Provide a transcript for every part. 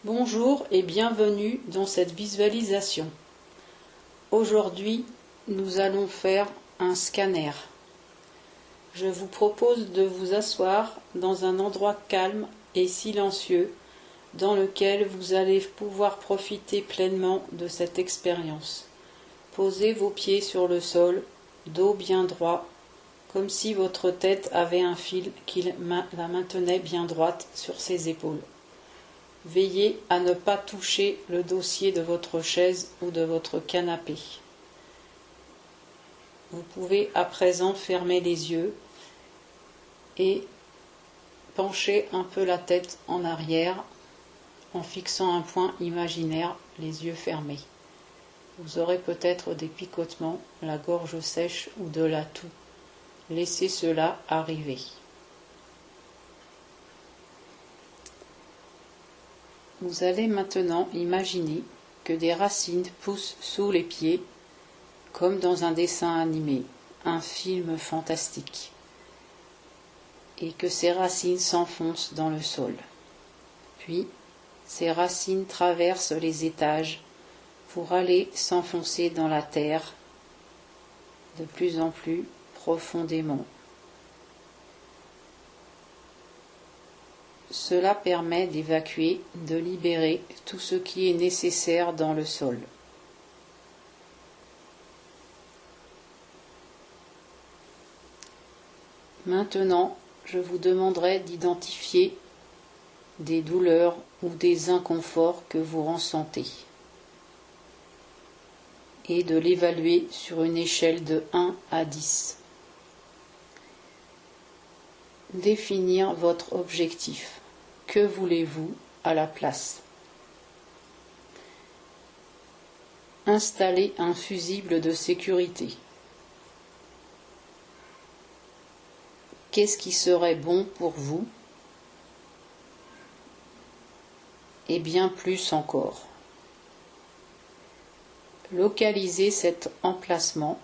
Bonjour et bienvenue dans cette visualisation. Aujourd'hui, nous allons faire un scanner. Je vous propose de vous asseoir dans un endroit calme et silencieux dans lequel vous allez pouvoir profiter pleinement de cette expérience. Posez vos pieds sur le sol, dos bien droit, comme si votre tête avait un fil qui la maintenait bien droite sur ses épaules. Veillez à ne pas toucher le dossier de votre chaise ou de votre canapé. Vous pouvez à présent fermer les yeux et pencher un peu la tête en arrière en fixant un point imaginaire, les yeux fermés. Vous aurez peut-être des picotements, la gorge sèche ou de la toux. Laissez cela arriver. Vous allez maintenant imaginer que des racines poussent sous les pieds, comme dans un dessin animé, un film fantastique, et que ces racines s'enfoncent dans le sol. Puis, ces racines traversent les étages pour aller s'enfoncer dans la terre de plus en plus profondément. Cela permet d'évacuer, de libérer tout ce qui est nécessaire dans le sol. Maintenant, je vous demanderai d'identifier des douleurs ou des inconforts que vous ressentez et de l'évaluer sur une échelle de 1 à 10. Définir votre objectif. Que voulez-vous à la place? Installer un fusible de sécurité. Qu'est-ce qui serait bon pour vous? Et bien plus encore. Localisez cet emplacement.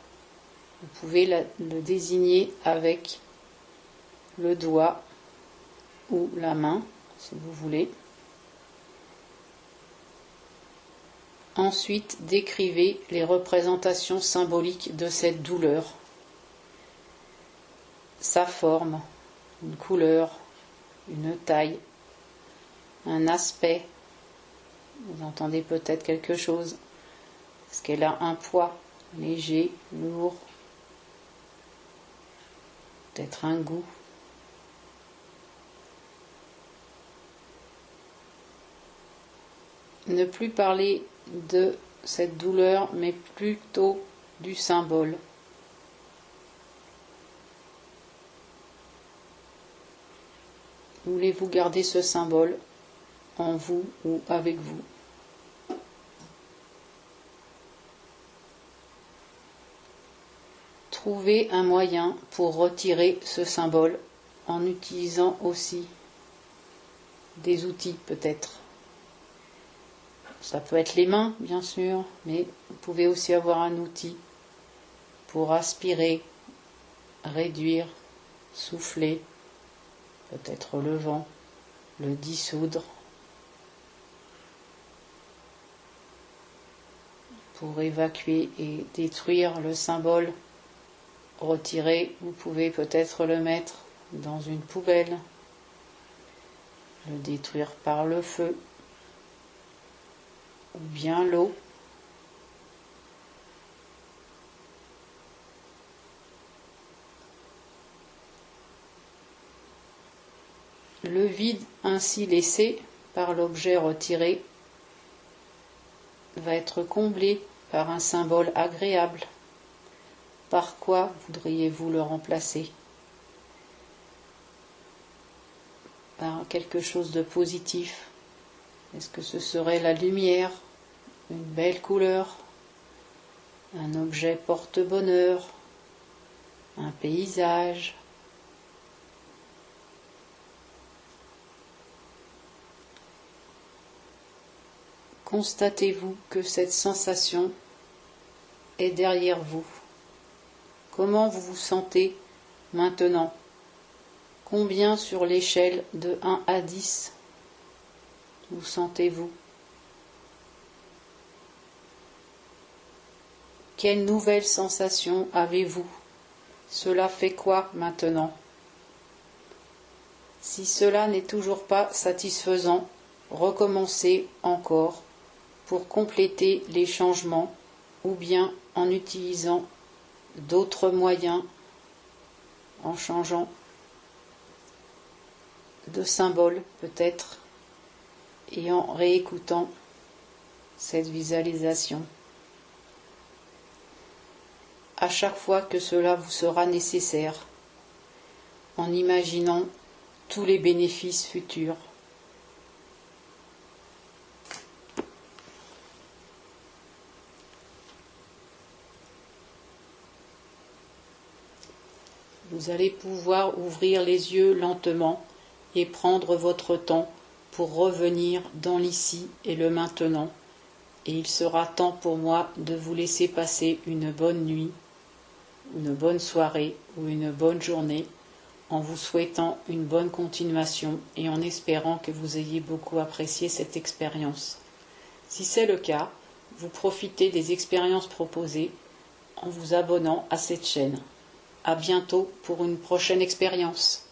Vous pouvez le désigner avec le doigt ou la main, si vous voulez. Ensuite, décrivez les représentations symboliques de cette douleur. Sa forme, une couleur, une taille, un aspect. Vous entendez peut-être quelque chose. Est-ce qu'elle a un poids léger, lourd? Peut-être un goût. Ne plus parler de cette douleur, mais plutôt du symbole. Voulez-vous garder ce symbole en vous ou avec vous? Trouvez un moyen pour retirer ce symbole en utilisant aussi des outils peut-être. Ça peut être les mains, bien sûr, mais vous pouvez aussi avoir un outil pour aspirer, réduire, souffler, peut-être le vent, le dissoudre. Pour évacuer et détruire le symbole retiré, vous pouvez peut-être le mettre dans une poubelle, le détruire par le feu, ou bien l'eau. Le vide ainsi laissé par l'objet retiré va être comblé par un symbole agréable. Par quoi voudriez-vous le remplacer? Par quelque chose de positif. Est-ce que ce serait la lumière, une belle couleur, un objet porte-bonheur, un paysage? Constatez-vous que cette sensation est derrière vous. Comment vous vous sentez maintenant? Combien sur l'échelle de 1 à 10? Où sentez-vous? Quelle nouvelle sensation avez-vous? Cela fait quoi maintenant? Si cela n'est toujours pas satisfaisant, recommencez encore pour compléter les changements ou bien en utilisant d'autres moyens, en changeant de symbole peut-être et en réécoutant cette visualisation. À chaque fois que cela vous sera nécessaire, en imaginant tous les bénéfices futurs. Vous allez pouvoir ouvrir les yeux lentement et prendre votre temps pour revenir dans l'ici et le maintenant. Et il sera temps pour moi de vous laisser passer une bonne nuit, une bonne soirée ou une bonne journée, en vous souhaitant une bonne continuation et en espérant que vous ayez beaucoup apprécié cette expérience. Si c'est le cas, vous profitez des expériences proposées en vous abonnant à cette chaîne. À bientôt pour une prochaine expérience.